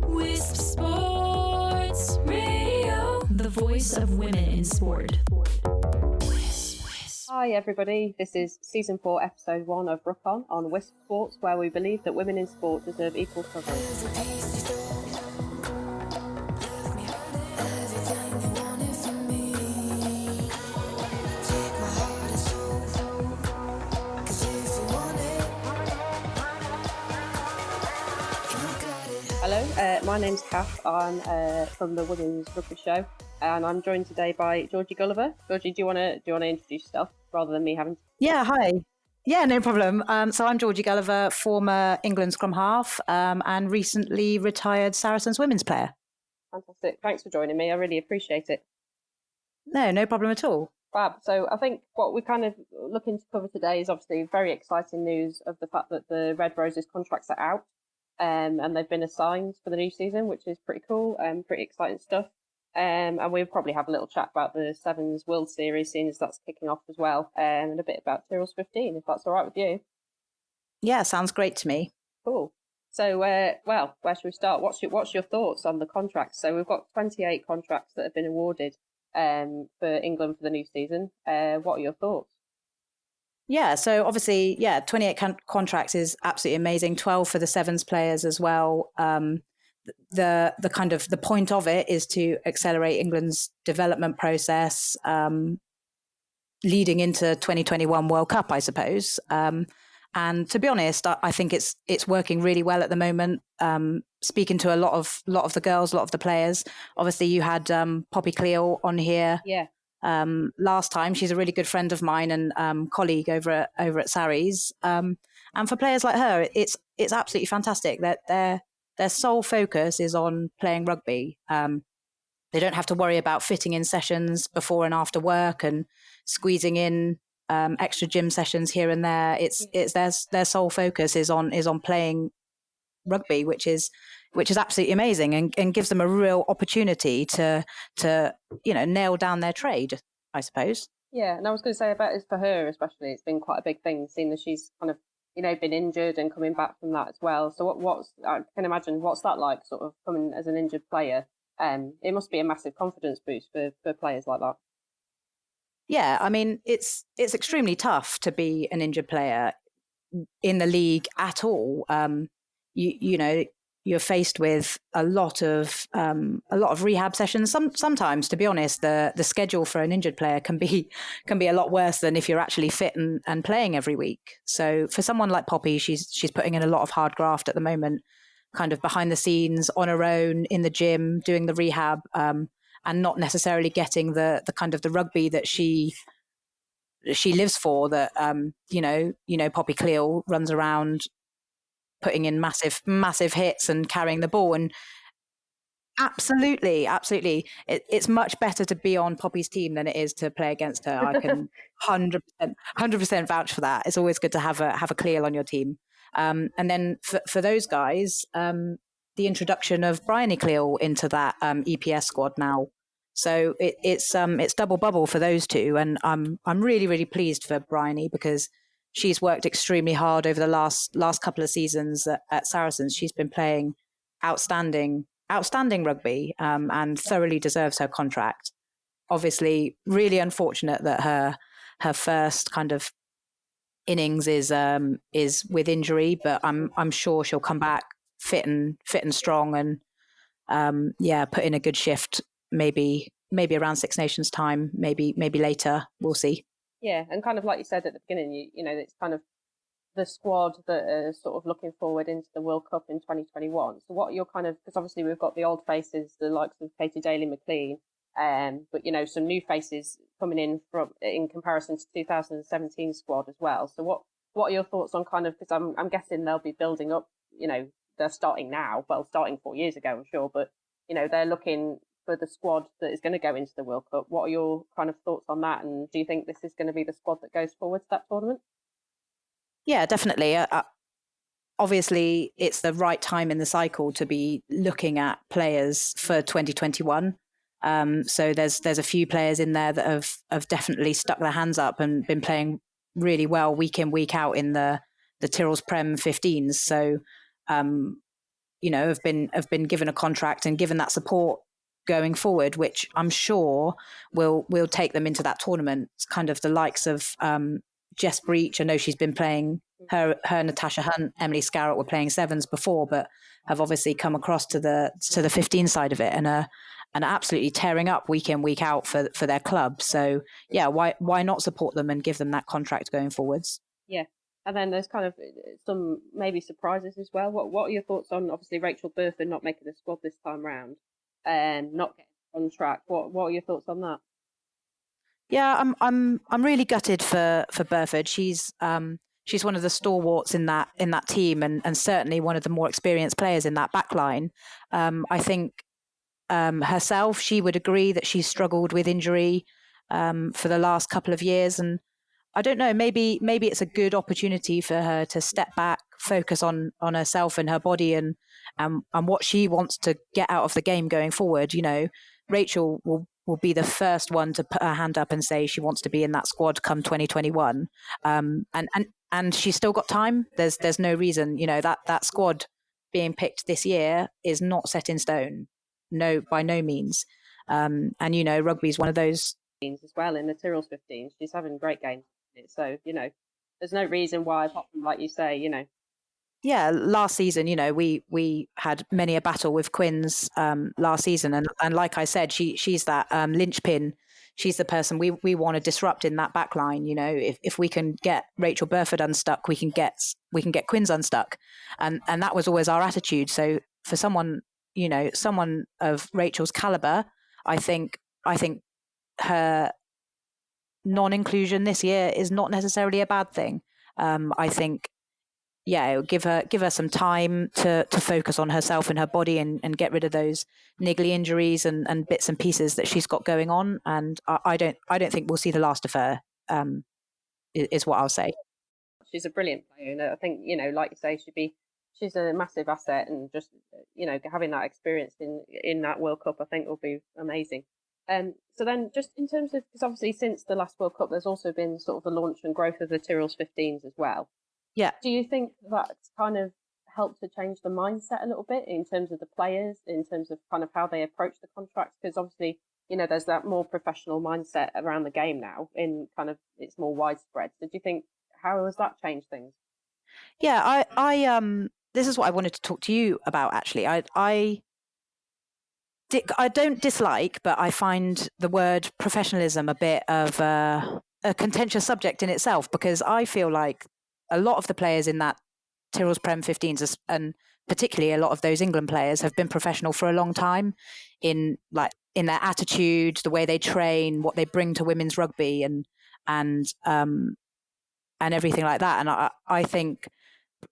Wisp Sports Radio, the voice of women in sport. Hi everybody, this is Season 4, Episode 1 of Ruck On Wisp Sports, where we believe that women in sport deserve equal coverage. Hello, my name's Cath. I'm from the Women's Rugby Show, and I'm joined today by Georgie Gulliver. Georgie, do you want to introduce yourself rather than me having to? Yeah, hi. Yeah, no problem. So I'm Georgie Gulliver, former England scrum half, and recently retired Saracens women's player. Fantastic. Thanks for joining me. I really appreciate it. No problem at all. Fab. So I think what we're kind of looking to cover today is obviously very exciting news of the fact that the Red Roses contracts are out. And they've been assigned for the new season, which is pretty cool and pretty exciting stuff. And we'll probably have a little chat about the Sevens World Series, seeing as that's kicking off as well, and a bit about Tyrrell's 15, if that's all right with you. Yeah, sounds great to me. Cool. So, where should we start? What's your thoughts on the contracts? So we've got 28 contracts that have been awarded for England for the new season. What are your thoughts? Yeah, so obviously, 28 contracts is absolutely amazing. 12 for the Sevens players as well. The kind of the point of it is to accelerate England's development process, leading into 2021 World Cup, I suppose. And to be honest, I think it's working really well at the moment. Speaking to a lot of the girls, a lot of the players. Obviously, you had Poppy Cleal on here. Yeah. Last time. She's a really good friend of mine and colleague over at Sarries. And for players like her, it's absolutely fantastic that their sole focus is on playing rugby. They don't have to worry about fitting in sessions before and after work and squeezing in extra gym sessions here and there. It's their sole focus is on playing rugby, which is absolutely amazing and gives them a real opportunity to nail down their trade, I suppose. Yeah, and I was going to say about it for her especially, it's been quite a big thing, seeing that she's kind of been injured and coming back from that as well. So what's I can imagine what's that like, sort of coming as an injured player. It must be a massive confidence boost for players like that. Yeah, I mean it's extremely tough to be an injured player in the league at all. You're faced with a lot of rehab sessions. Sometimes, to be honest, the schedule for an injured player can be a lot worse than if you're actually fit and playing every week. So for someone like Poppy, she's putting in a lot of hard graft at the moment, kind of behind the scenes, on her own, in the gym, doing the rehab, and not necessarily getting the kind of the rugby that she lives for. That Poppy Cleal runs around putting in massive hits and carrying the ball. And absolutely it's much better to be on Poppy's team than it is to play against her. I can 100% vouch for that. It's always good to have a Cleal on your team. And then for those guys, the introduction of Bryony Cleal into that EPS squad now, so it's double bubble for those two. And I'm really, really pleased for Bryony because she's worked extremely hard over the last couple of seasons at Saracens. She's been playing outstanding rugby and thoroughly deserves her contract. Obviously, really unfortunate that her first kind of innings is with injury, but I'm sure she'll come back fit and strong and put in a good shift. Maybe around Six Nations time, maybe later. We'll see. Yeah, and kind of like you said at the beginning, it's kind of the squad that are sort of looking forward into the World Cup in 2021. So what are your kind of, because obviously we've got the old faces, the likes of Katie Daly-McLean, but some new faces coming in comparison to 2017 squad as well. So what are your thoughts on kind of, because I'm guessing they'll be building up, they're starting now, starting 4 years ago, I'm sure, but they're looking for the squad that is going to go into the World Cup. What are your kind of thoughts on that? And do you think this is going to be the squad that goes forward to that tournament? Yeah, definitely. Obviously, it's the right time in the cycle to be looking at players for 2021. So there's a few players in there that have definitely stuck their hands up and been playing really well week in, week out in the Tyrrell's Prem 15s. So have been given a contract and given that support going forward, which I'm sure will take them into that tournament. It's kind of the likes of Jess Breach. I know she's been playing her Natasha Hunt, Emily Scarrett were playing sevens before, but have obviously come across to the 15 side of it and are absolutely tearing up week in, week out for their club. So yeah, why not support them and give them that contract going forwards? Yeah. And then there's kind of some maybe surprises as well. What are your thoughts on obviously Rachel Burford not making the squad this time round and not getting on track? What are your thoughts on that? Yeah, I'm really gutted for Burford. She's one of the stalwarts in that team and certainly one of the more experienced players in that back line. I think herself, she would agree that she's struggled with injury for the last couple of years, and I don't know, maybe it's a good opportunity for her to step back, focus on herself and her body and what she wants to get out of the game going forward. Rachel will be the first one to put her hand up and say she wants to be in that squad come 2021. And she's still got time. There's no reason, that squad being picked this year is not set in stone. No, by no means. And rugby is one of those as well in the Tyrrell's 15. She's having great games. So, there's no reason why, apart from, like you say, Yeah, last season, we had many a battle with Quins last season. And like I said, she's that linchpin. She's the person we want to disrupt in that back line. If we can get Rachel Burford unstuck, we can get Quins unstuck. And that was always our attitude. So for someone of Rachel's caliber, I think her non-inclusion this year is not necessarily a bad thing. I think, it'll give her some time to focus on herself and her body and get rid of those niggly injuries and bits and pieces that she's got going on. And I don't think we'll see the last of her. Is what I'll say. She's a brilliant player, and I think like you say, she's a massive asset, and just having that experience in that World Cup, I think will be amazing. So then, just in terms of, because obviously since the last World Cup, there's also been sort of the launch and growth of the Tyrrell's 15s as well. Yeah. Do you think that's kind of helped to change the mindset a little bit in terms of the players, in terms of kind of how they approach the contracts? Because obviously, there's that more professional mindset around the game now, in kind of it's more widespread. So do you think, how has that changed things? Yeah, I this is what I wanted to talk to you about, actually. I don't dislike, but I find the word professionalism a bit of a contentious subject in itself, because I feel like a lot of the players in that Tyrrell's Prem 15s, and particularly a lot of those England players, have been professional for a long time in their attitude, the way they train, what they bring to women's rugby, and everything like that. And I think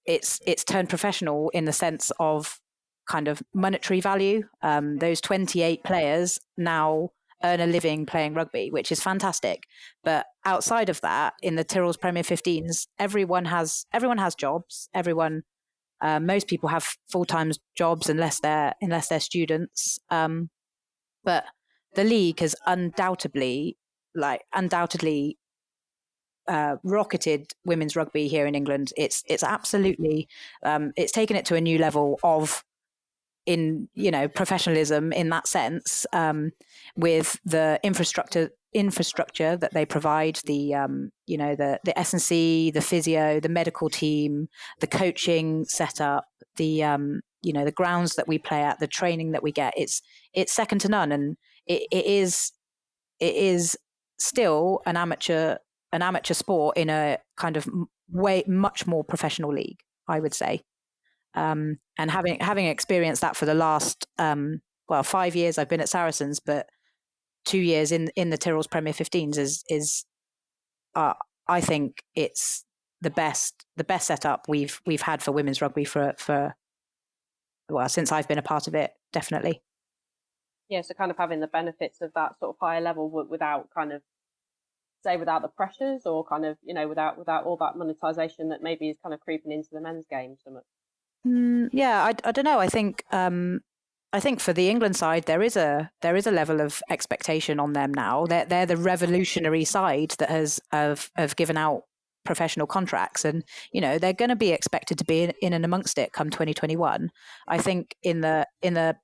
it's turned professional in the sense of kind of monetary value. Those 28 players now earn a living playing rugby, which is fantastic. But outside of that, in the Tyrrell's Premier 15s, everyone has jobs. Most people have full-time jobs unless they're students. But the league has undoubtedly rocketed women's rugby here in England. It's absolutely it's taken it to a new level of professionalism in that sense, with the infrastructure that they provide, the S&C, the physio, the medical team, the coaching setup, the grounds that we play at, the training that we get. It's second to none, and it is still an amateur sport in a kind of much more professional league, I would say. And having experienced that for the last 5 years I've been at Saracens, but 2 years in the Tyrrell's Premier 15s is I think it's the best setup we've had for women's rugby for since I've been a part of it, definitely. Yeah, so kind of having the benefits of that sort of higher level without the pressures, or kind of without all that monetization that maybe is kind of creeping into the men's game so much. Yeah, I don't know. I think for the England side there is a level of expectation on them now. They're the revolutionary side that have given out professional contracts, and they're going to be expected to be in and amongst it come 2021. I think in the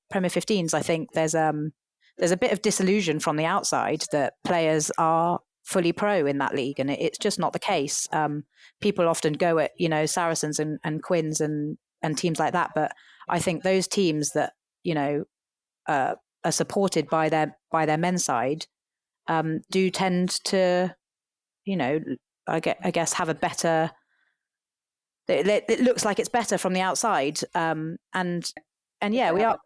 Premier 15s, I think there's a bit of disillusion from the outside that players are fully pro in that league, and it's just not the case. People often go at Saracens and Quins and teams like that, but I think those teams that are supported by their men's side do tend to I guess have a better. It looks like it's better from the outside, and yeah, we are.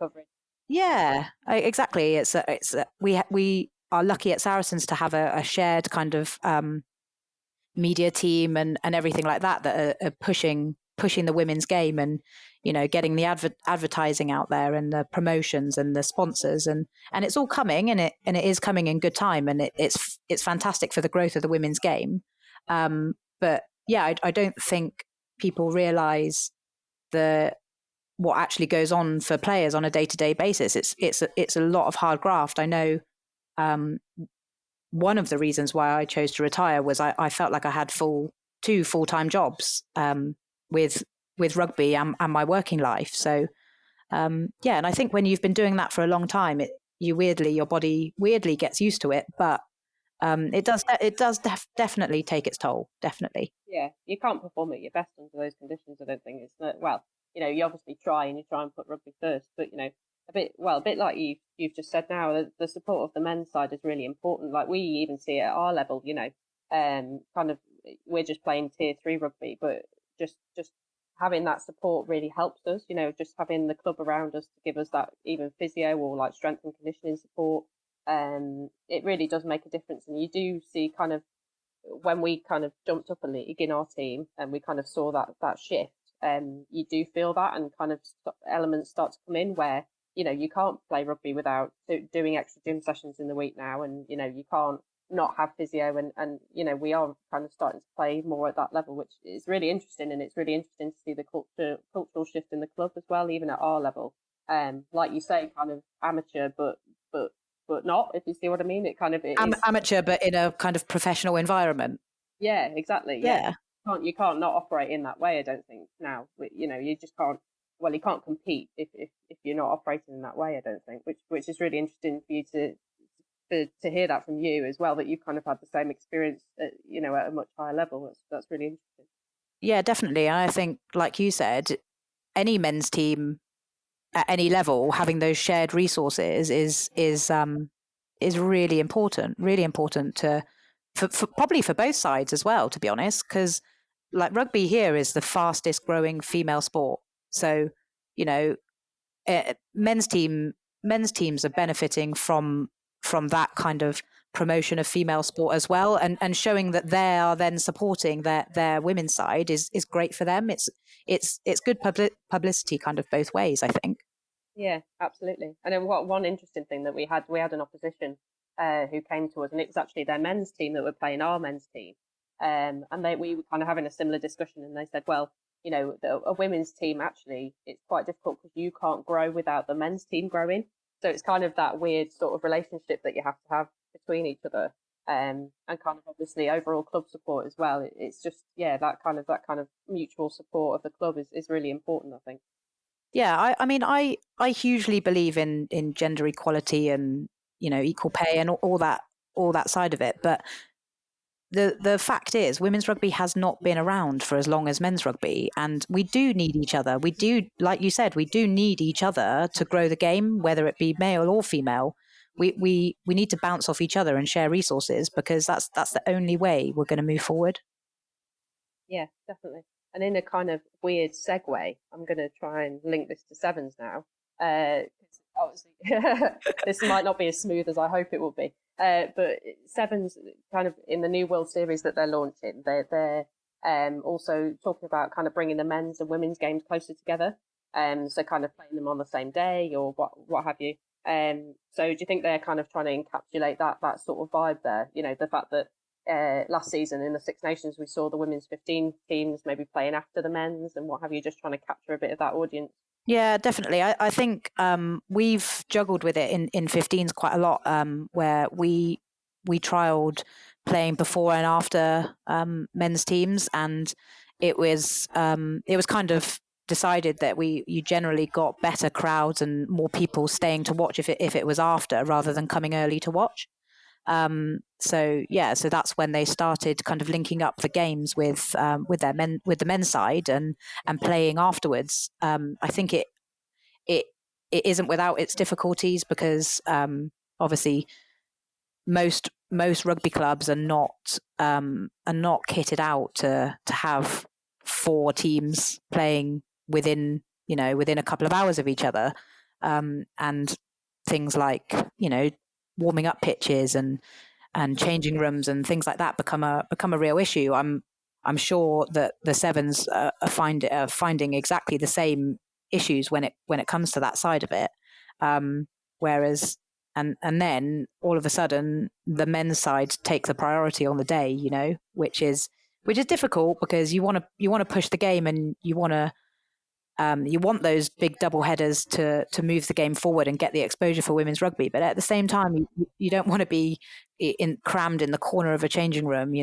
Yeah, exactly. We are lucky at Saracens to have a shared kind of media team and everything like that are pushing the women's game, and getting the advertising out there and the promotions and the sponsors, and it's all coming, and it is coming in good time, and it's fantastic for the growth of the women's game. But yeah, I don't think people realise what actually goes on for players on a day-to-day basis. It's a lot of hard graft. I know one of the reasons why I chose to retire was I felt like I had two full-time jobs with rugby and my working life. So and I think when you've been doing that for a long time, your body weirdly gets used to it, but it does definitely take its toll. Definitely. Yeah, you can't perform at your best under those conditions. I don't think it's not, well. You obviously try and put rugby first, but a bit like you've just said now, the support of the men's side is really important. Like we even see it at our level, kind of we're just playing tier 3 rugby, but just having that support really helps us. Just having the club around us to give us that even physio or like strength and conditioning support. It really does make a difference, and you do see kind of when we kind of jumped up a league in our team and we kind of saw that shift. You do feel that, and kind of elements start to come in where you can't play rugby without doing extra gym sessions in the week now, and you can't not have physio, and we are kind of starting to play more at that level, which is really interesting, and it's really interesting to see the cultural shift in the club as well, even at our level. Like you say, kind of amateur, but not, if you see what I mean. It kind of is amateur, but in a kind of professional environment. Yeah, exactly. Yeah. You can't not operate in that way, I don't think now. You just can't. Well, you can't compete if you're not operating in that way, I don't think. Which is really interesting for you to hear that from you as well, that you've kind of had the same experience at a much higher level. That's really interesting. Yeah, definitely. And I think, like you said, any men's team at any level having those shared resources is really important. Really important for probably for both sides as well, to be honest, because like rugby here is the fastest growing female sport. So, men's teams are benefiting from that kind of promotion of female sport as well, and showing that they are then supporting their women's side is great for them. It's good publicity kind of both ways, I think. Yeah, absolutely. And then one interesting thing that we had an opposition who came to us, and it was actually their men's team that were playing our men's team. And we were kind of having a similar discussion, and they said, well, a women's team, actually, it's quite difficult because you can't grow without the men's team growing. So it's kind of that weird sort of relationship that you have to have between each other, and kind of obviously overall club support as well. It's just, that kind of mutual support of the club is really important, I think. Yeah, I mean, I hugely believe in gender equality and equal pay and all that side of it, but the fact is, women's rugby has not been around for as long as men's rugby, and we do need each other. We do, like you said, we do need each other to grow the game, whether it be male or female. We need to bounce off each other and share resources, because that's the only way we're going to move forward. Yeah, definitely. And in a kind of weird segue, I'm going to try and link this to sevens now. Obviously, this might not be as smooth as I hope it will be. But sevens, kind of in the new World Series that they're launching, they're also talking about kind of bringing the men's and women's games closer together. So kind of playing them on the same day or what have you. So do you think they're kind of trying to encapsulate that sort of vibe there? The fact that last season in the Six Nations we saw the women's 15 teams maybe playing after the men's and what have you, just trying to capture a bit of that audience. Yeah, definitely. I think we've juggled with it in 15s quite a lot, where we trialled playing before and after men's teams, and it was kind of decided that you generally got better crowds and more people staying to watch if it was after rather than coming early to watch. So that's when they started kind of linking up the games with the men's side and playing afterwards. I think it isn't without its difficulties because obviously most rugby clubs are not kitted out to have 4 teams playing within a couple of hours of each other, and things like warming up pitches and changing rooms and things like that become a real issue. I'm sure that the Sevens are finding exactly the same issues when it comes to that side of it. Whereas and then all of a sudden the men's side take the priority on the day, which is difficult because you want to push the game and you want those big double headers to move the game forward and get the exposure for women's rugby. But at the same time, you don't want to be crammed in the corner of a changing room,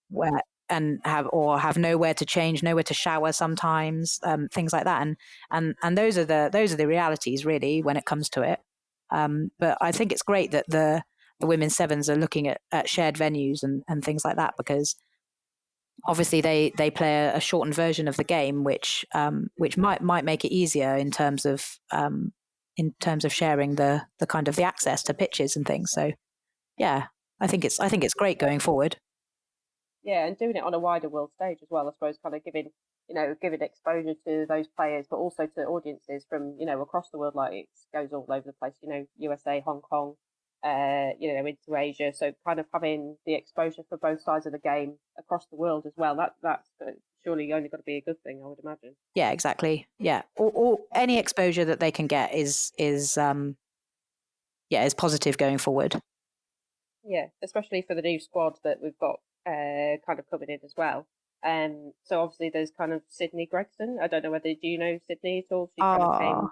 where and have nowhere to change, nowhere to shower sometimes, things like that. And those are the realities really when it comes to it. But I think it's great that the women's Sevens are looking at shared venues and things like that, because obviously they play a shortened version of the game, which might make it easier in terms of sharing the kind of the access to pitches and things. So yeah, I think it's great going forward. Yeah, and doing it on a wider world stage as well, I suppose, kind of giving exposure to those players, but also to audiences from across the world. Like it goes all over the place, USA, Hong Kong, into Asia. So kind of having the exposure for both sides of the game across the world as well. That's surely only got to be a good thing, I would imagine. Yeah, exactly. Yeah, or any exposure that they can get is positive going forward. Yeah, especially for the new squad that we've got kind of coming in as well. So obviously there's kind of Sydney Gregson. I don't know whether do you know Sydney at all? She kind of came a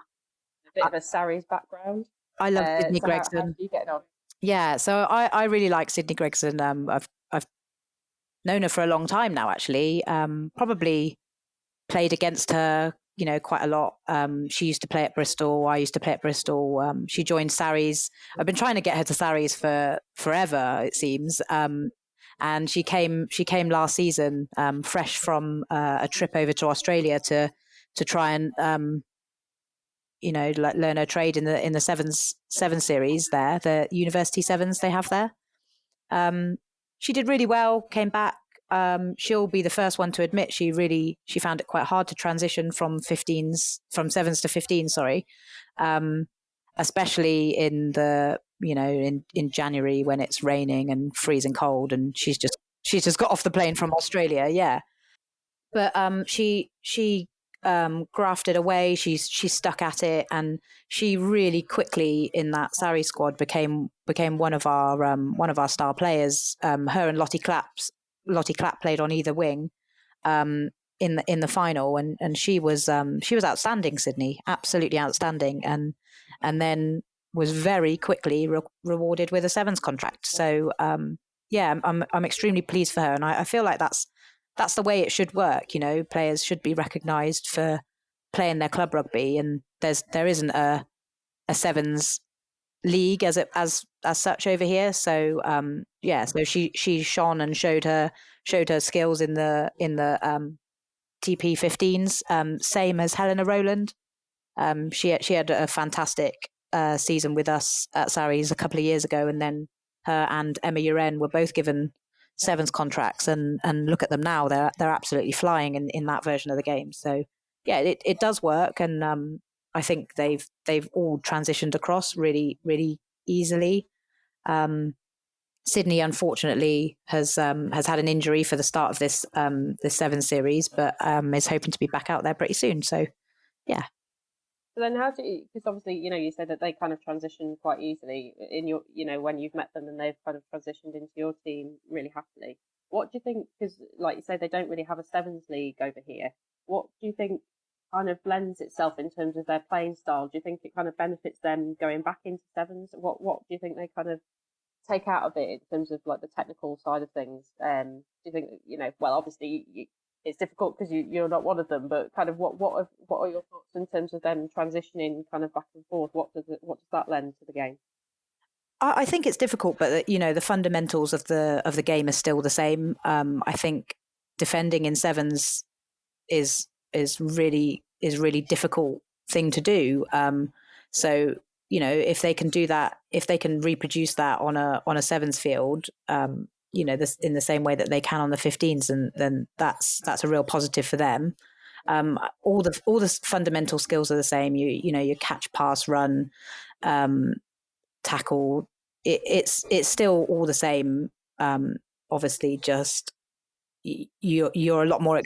bit of a Sarries background. I love Sydney Gregson. How are you getting on? Yeah, so I really like Sydney Gregson. I've known her for a long time now, actually. Probably played against her, quite a lot. She used to play at Bristol. I used to play at Bristol. She joined Sarries. I've been trying to get her to Sarries for forever, it seems. And she came last season, fresh from a trip over to Australia to try and learn her trade in the seven series there, the university sevens they have there. She did really well, came back. She'll be the first one to admit she found it quite hard to transition from sevens to 15, especially in the in January when it's raining and freezing cold, and she's just got off the plane from Australia. Yeah, but she grafted away. She stuck at it, and she really quickly in that Sarri squad became one of our star players. Her and Lottie Clapp played on either wing in the final, and she was outstanding. Sydney, absolutely outstanding, and then was very quickly rewarded with a sevens contract. So I'm extremely pleased for her, and I feel like that's the way it should work. Players should be recognised for playing their club rugby, and there isn't a sevens league as such over here. So so she shone and showed her skills in the TP 15s. Same as Helena Rowland. She had a fantastic season with us at Sarries a couple of years ago, and then her and Emma Uren were both given sevens contracts, and look at them now. They're absolutely flying in that version of the game. So yeah, it does work, and I think they've all transitioned across really, really easily. Sydney, unfortunately, has had an injury for the start of this seven series, but is hoping to be back out there pretty soon. So yeah. So then how do you, because obviously, you said that they kind of transition quite easily in your, when you've met them and they've kind of transitioned into your team really happily. What do you think, because like you say, they don't really have a sevens league over here. What do you think kind of blends itself in terms of their playing style? Do you think it kind of benefits them going back into sevens? What do you think they kind of take out of it in terms of like the technical side of things? Do you think, well, obviously it's difficult because you're not one of them, but kind of what are your thoughts in terms of them transitioning kind of back and forth? What does that lend to the game? I think it's difficult, but the fundamentals of the game are still the same. I think defending in sevens is really difficult thing to do. So if they can do that, if they can reproduce that on a sevens field, this in the same way that they can on the 15s, and then that's a real positive for them. All the fundamental skills are the same. You catch, pass, run, tackle. It's still all the same. Obviously, just you're a lot more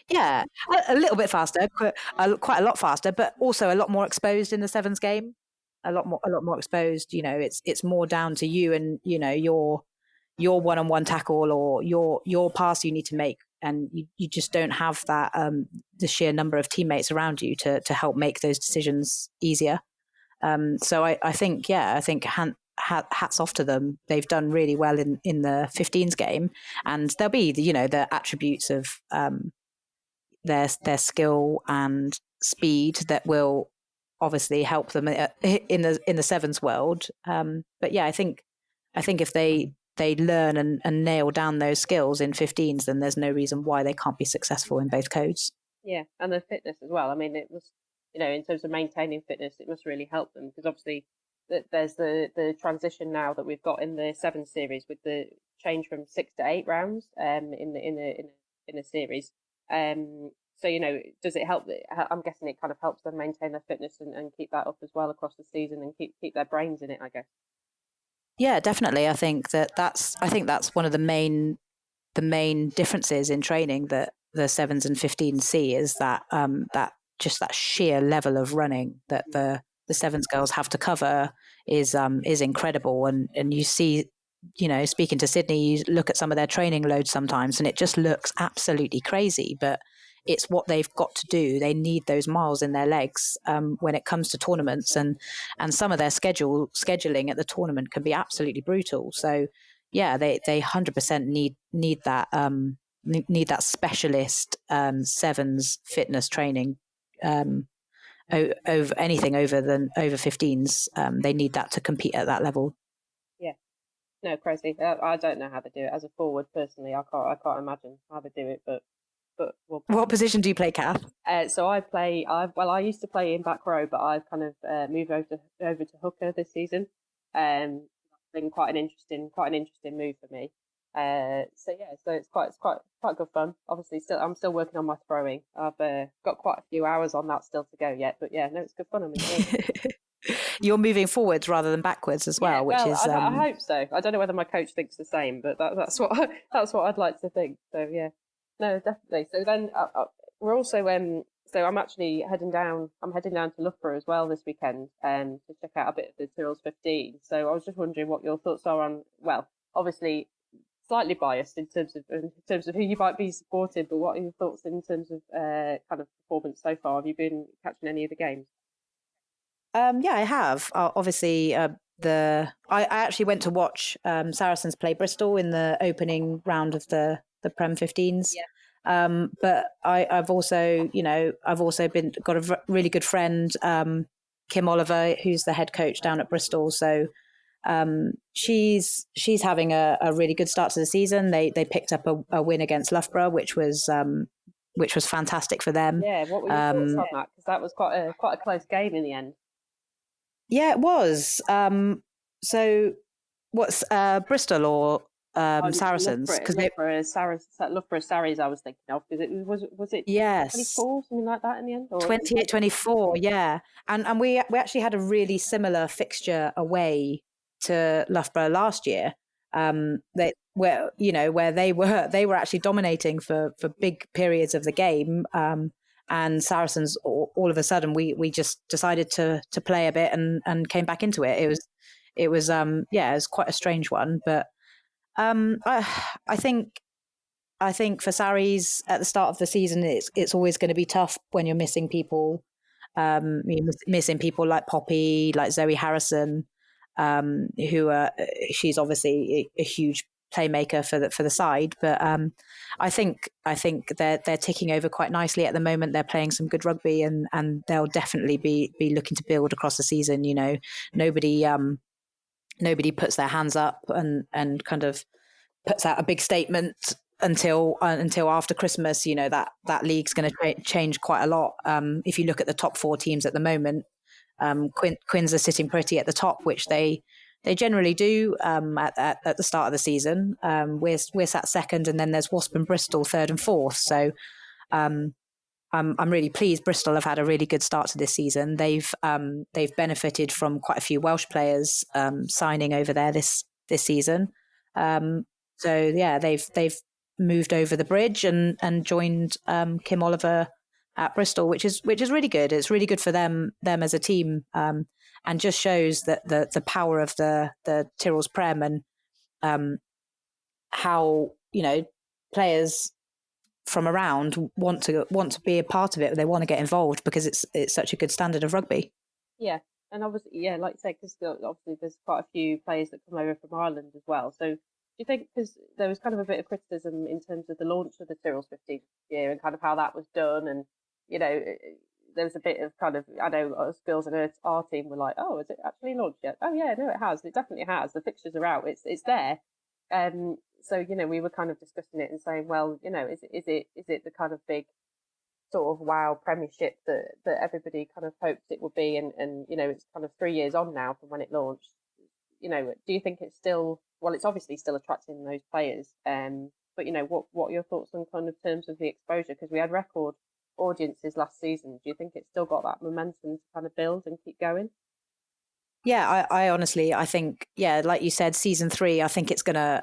yeah, a little bit faster, quite a lot faster, but also a lot more exposed in the sevens game. A lot more exposed. It's more down to you and your one-on-one tackle or your pass you need to make, and you just don't have that the sheer number of teammates around you to help make those decisions easier. So I think hats off to them. They've done really well in the 15s game, and there'll be the attributes of their skill and speed that will obviously help them in the sevens world. But yeah, I think if they learn and nail down those skills in 15s, then there's no reason why they can't be successful in both codes. Yeah, and the fitness as well. I mean, it was, in terms of maintaining fitness, it must really help them, because obviously there's the transition now that we've got in the 7 series with the change from 6 to 8 rounds in a series. So does it help? I'm guessing it kind of helps them maintain their fitness and keep that up as well across the season, and keep their brains in it, I guess. Yeah, definitely. I think that's one of the main differences in training that the 7s and 15s see, is that that sheer level of running that the 7s girls have to cover is incredible. And you see, speaking to Sydney, you look at some of their training loads sometimes and it just looks absolutely crazy, but it's what they've got to do. They need those miles in their legs when it comes to tournaments, and some of their scheduling at the tournament can be absolutely brutal. So yeah, they 100% need that specialist 7s fitness training over anything over 15s. They need that to compete at that level. Yeah, no, crazy. I don't know how they do it as a forward. Personally, I can't imagine how they do it, but what position do you play, Cath? So I used to play in back row, but I've kind of moved over to hooker this season. It's been quite an interesting move for me. So it's quite good fun. Obviously, I'm still working on my throwing. I've got quite a few hours on that still to go yet, but yeah, no, it's good fun. I'm enjoying it. You're moving forwards rather than backwards as well, which is. I hope so. I don't know whether my coach thinks the same, but that's what I'd like to think. So yeah. No, definitely. So then we're also so I'm actually heading down to Loughborough as well this weekend to check out a bit of the Tyrrell's 15. So I was just wondering what your thoughts are on, well, obviously slightly biased in terms of who you might be supporting, but what are your thoughts in terms of kind of performance so far? Have you been catching any of the games? Yeah, I have. Obviously, I actually went to watch Saracens play Bristol in the opening round of the Prem 15s. Yeah. But I've also got a really good friend, Kim Oliver, who's the head coach down at Bristol. So she's having a really good start to the season. They picked up a win against Loughborough, which was fantastic for them. Yeah, what were your thoughts on that? Because that was quite a close game in the end. Yeah, it was. So what's Bristol or Saracens? Because Loughborough Sarries I was thinking of, because it was it yes 24, something like that in the end, or 28-24, yeah. And we actually had a really similar fixture away to Loughborough last year. Where they were actually dominating for big periods of the game. And Saracens, all of a sudden, we just decided to play a bit and came back into it. It was quite a strange one, but I think for Sarries at the start of the season, it's always going to be tough when you're missing people. You're missing people like Poppy, like Zoe Harrison. she's obviously a huge playmaker for the side, but I think they're ticking over quite nicely at the moment. They're playing some good rugby, and they'll definitely be looking to build across the season. Nobody puts their hands up and kind of puts out a big statement until after Christmas. That league's going to change quite a lot. If you look at the top 4 teams at the moment, Quins are sitting pretty at the top, which they generally do at the start of the season. We're sat second, and then there's Wasp and Bristol third and fourth. So I'm really pleased. Bristol have had a really good start to this season. They've benefited from quite a few Welsh players signing over there this season. So yeah, they've moved over the bridge and joined Kim Oliver at Bristol, which is really good. It's really good for them as a team, and just shows that the power of the Tyrrell's Prem, and how players from around want to be a part of it. They want to get involved because it's such a good standard of rugby. Yeah, and obviously, yeah, like you said, because obviously there's quite a few players that come over from Ireland as well. So do you think, because there was kind of a bit of criticism in terms of the launch of the Tyrrell's 15th year and kind of how that was done, and there was a bit of kind of, I know us girls in our team were like, oh, has it actually launched yet? Oh yeah, no, it has. It definitely has. The fixtures are out. It's there. So we were kind of discussing it and saying, well, is it the kind of big sort of wow premiership that everybody kind of hoped it would be, and it's kind of 3 years on now from when it launched. Do you think it's still, well, it's obviously still attracting those players, but what are your thoughts on kind of terms of the exposure, because we had record audiences last season. Do you think it's still got that momentum to kind of build and keep going? Yeah, I honestly, I think, yeah, like you said, season 3, I think it's gonna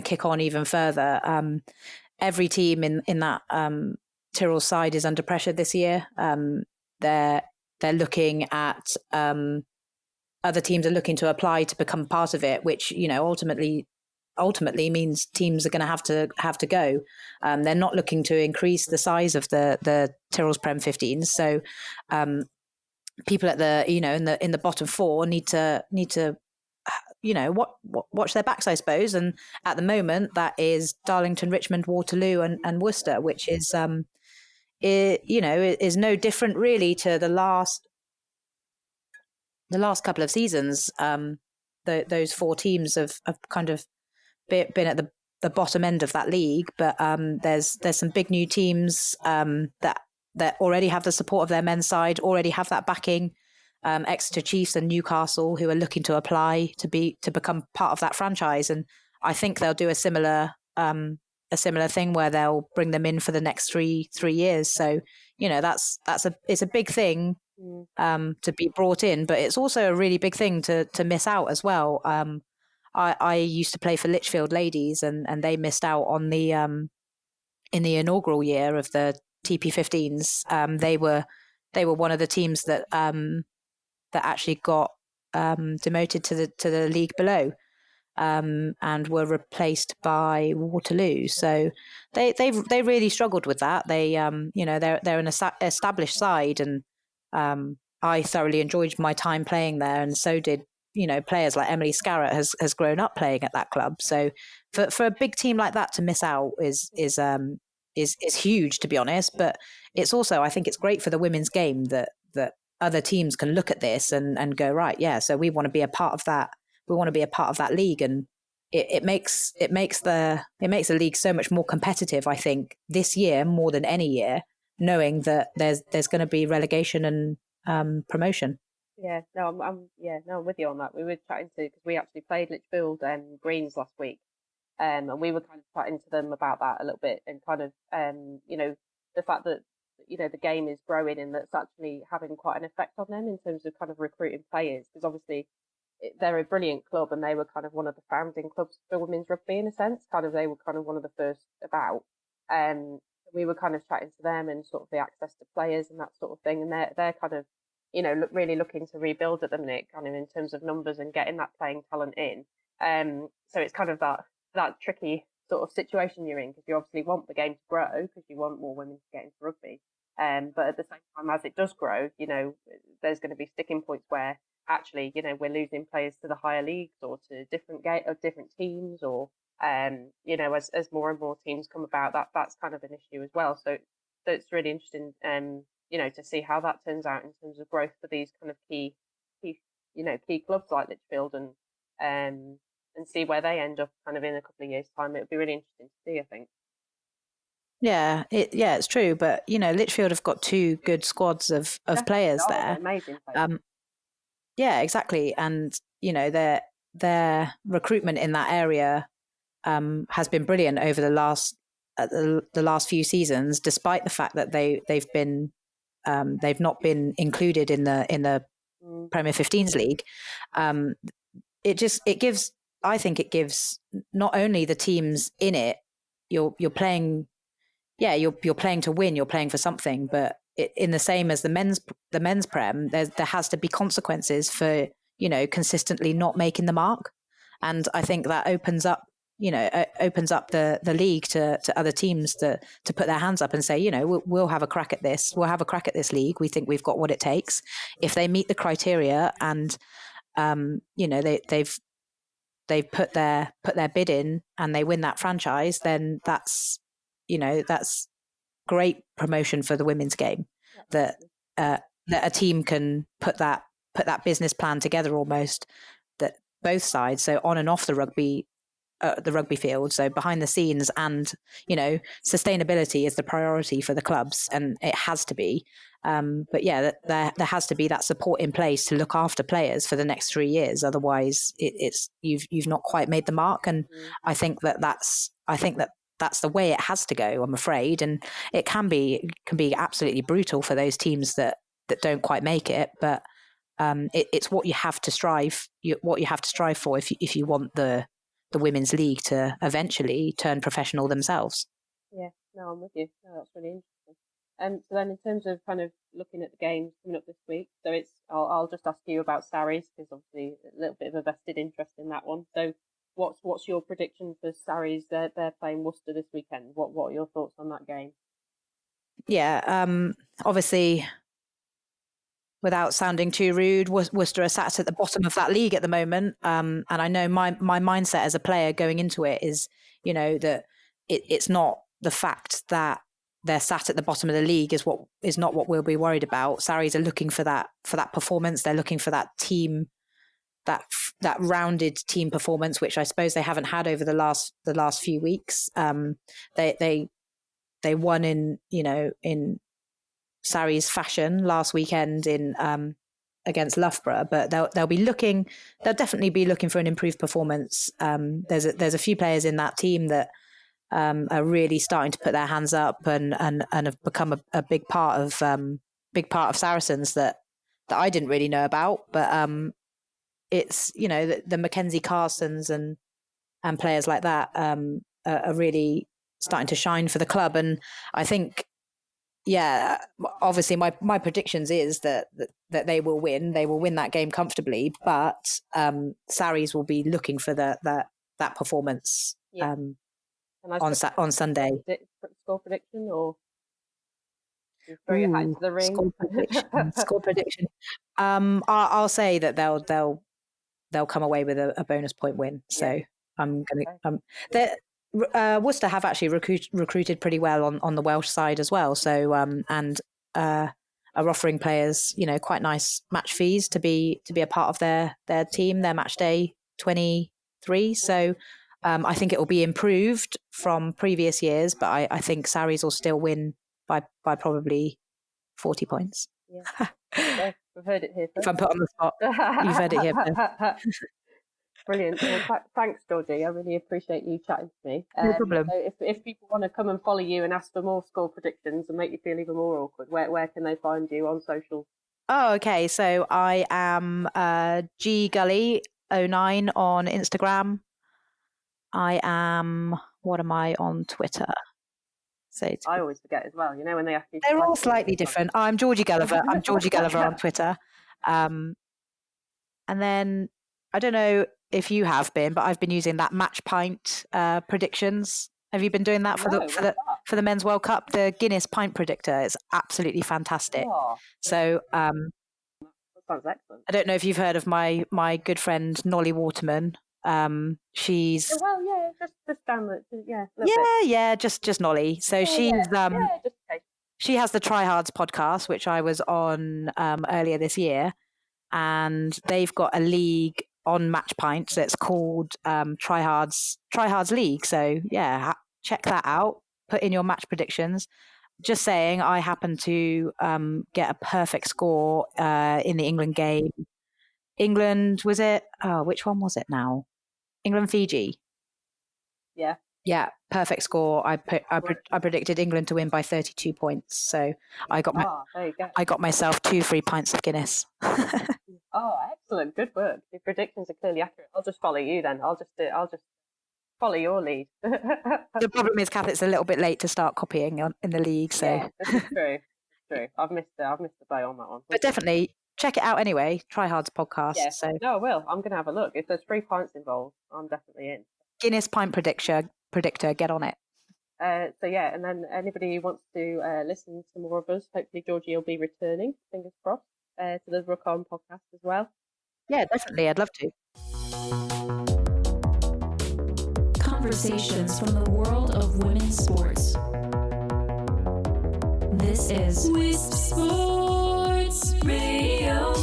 kick on even further. Every team in that Tyrrell side is under pressure this year. They're looking at other teams are looking to apply to become part of it, which ultimately means teams are going to have to go. They're not looking to increase the size of the Tyrrell's Prem 15s, so people at the in the bottom 4 need to watch their backs, I suppose. And at the moment, that is Darlington, Richmond, Waterloo, and Worcester, which is is no different really to the last couple of seasons. Those 4 teams have kind of been at the bottom end of that league, but there's some big new teams that already have the support of their men's side, already have that backing. Exeter Chiefs and Newcastle, who are looking to apply to become part of that franchise, and I think they'll do a similar thing where they'll bring them in for the next three years. So it's a big thing to be brought in, but it's also a really big thing to miss out as well. I used to play for Lichfield Ladies, and they missed out on the in the inaugural year of the TP15s. They were one of the teams that actually got demoted to the league below, and were replaced by Waterloo. So they really struggled with that. They they're an established side, and I thoroughly enjoyed my time playing there, and so did players like Emily Scarrett has grown up playing at that club. So for a big team like that to miss out is huge, to be honest. But it's also, I think it's great for the women's game that other teams can look at this and go, right, yeah, so we want to be a part of that. We want to be a part of that league, and it makes the league so much more competitive, I think, this year more than any year, knowing that there's going to be relegation and promotion. Yeah, no, I'm with you on that. We were chatting because we actually played Lichfield and Greens last week, and we were kind of chatting to them about that a little bit, and kind of the fact that the game is growing and that's actually having quite an effect on them in terms of kind of recruiting players, because obviously they're a brilliant club, and they were kind of one of the founding clubs for women's rugby in a sense. Kind of they were kind of one of the first about. We were kind of chatting to them and sort of the access to players and that sort of thing, and they're kind of really looking to rebuild at the minute, kind of in terms of numbers and getting that playing talent in. So it's kind of that tricky sort of situation you're in, because you obviously want the game to grow because you want more women to get into rugby. But at the same time, as it does grow, there's going to be sticking points where actually, we're losing players to the higher leagues or to different teams, or as more and more teams come about, that's kind of an issue as well. So it's really interesting, to see how that turns out in terms of growth for these kind of key clubs like Lichfield, and see where they end up kind of in a couple of years' time. It would be really interesting to see, I think. Yeah, it's true. But Lichfield have got two good squads of players there. Amazing players. Yeah, exactly. And their recruitment in that area has been brilliant over the last few seasons, despite the fact that they've not been included in the Premier 15s league. I think it gives not only the teams in it, you're playing to win, you're playing for something, but in the same as the men's Prem, there has to be consequences for consistently not making the mark, and I think that opens up the league to other teams to put their hands up and say, we'll have a crack at this. We'll have a crack at this league. We think we've got what it takes. If they meet the criteria and they've put their bid in and they win that franchise, then that's great promotion for the women's game. That a team can put that business plan together almost, that both sides, so on and off the rugby field, so behind the scenes, and sustainability is the priority for the clubs, and it has to be. But yeah, there has to be that support in place to look after players for the next 3 years. Otherwise, you've not quite made the mark. And I think that's the way it has to go, I'm afraid. And it can be absolutely brutal for those teams that don't quite make it. But it's what you have to strive for if you want the women's league to eventually turn professional themselves. Yeah, no, I'm with you. No, that's really interesting. So then, in terms of kind of looking at the games coming up this week, so I'll just ask you about Sarries, because obviously a little bit of a vested interest in that one. So what's your prediction for Sarries? They're playing Worcester this weekend. What are your thoughts on that game? Yeah, obviously, without sounding too rude, Worcester are sat at the bottom of that league at the moment. And I know my mindset as a player going into it is, that it's not the fact that they're sat at the bottom of the league is not what we'll be worried about. Sarries are looking for that performance. They're looking for that team, that rounded team performance, which I suppose they haven't had over the last few weeks. They won in Sarries fashion last weekend against Loughborough, but they'll definitely be looking for an improved performance. There's a few players in that team that are really starting to put their hands up and have become a big part of Saracens that I didn't really know about. But it's the Mackenzie Carsons and players like that are really starting to shine for the club. And I think, yeah, obviously my predictions is that they will win. They will win that game comfortably, but Sarries will be looking for that performance on Sunday. Score prediction, or throw your hat into the ring? Score prediction. I'll say that they'll come away with a bonus point win. So I'm gonna. Worcester have actually recruited pretty well on the Welsh side as well. So and are offering players quite nice match fees to be a part of their team, their match day 23. So I think it will be improved from previous years, but I think Sarries will still win by probably 40 points. Yeah, we've heard it here first. If I'm put on the spot, you've heard it here first. Brilliant. Well, thanks, Georgie. I really appreciate you chatting to me. No problem. So if people want to come and follow you and ask for more score predictions and make you feel even more awkward, where can they find you on social? Oh, okay. So I am ggully09 on Instagram. I am. What am I on Twitter? So I always forget as well. When they ask you. They're all slightly different. I'm Georgie Gulliver. I'm Georgie Gulliver on Twitter. And then I don't know if you have been, but I've been using that match pint predictions. Have you been doing that for the Men's World Cup? The Guinness pint predictor is absolutely fantastic. Oh. So sounds excellent. I don't know if you've heard of my good friend Nolly Waterman. She's just down the just Nolly. So she's she has the Try Hards podcast, which I was on earlier this year, and they've got a league on Match Pints that's called Try Hards League. So yeah, check that out. Put in your match predictions. Just saying, I happened to get a perfect score in the England game. England, was it? Oh, which one was it now? England Fiji. Yeah, perfect score. I predicted England to win by 32 points. So I got myself 2 free pints of Guinness. Oh, excellent! Good work. Your predictions are clearly accurate. I'll just follow you then. I'll just follow your lead. The problem is, Cath, it's a little bit late to start copying in the league. So yeah, this is true. True. I've missed the boat on that one. But definitely check it out anyway. Try Hard's podcast. Yeah. So no, I will. I'm going to have a look. If there's 3 pints involved, I'm definitely in. Guinness pint predictor, get on it. So yeah, and then anybody who wants to listen to more of us, hopefully Georgie will be returning, fingers crossed, to the Ruck On podcast as well. Yeah, definitely. I'd love to. Conversations from the world of women's sports. This is Wisp Sports Radio.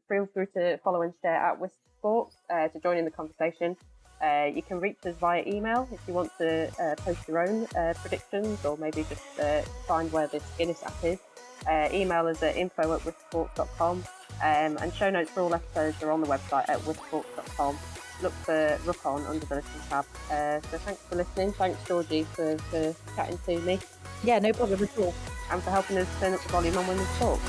Feel free to follow and share at Wisp Sports to join in the conversation. You can reach us via email if you want to post your own predictions, or maybe just find where this Guinness app is. Email us at info@wispsports.com, and show notes for all episodes are on the website at wispsports.com. Look for Ruck On under the Listen tab. So thanks for listening. Thanks, Georgie, for chatting to me. Yeah, no problem at all. And for helping us turn up the volume on Women's Talk.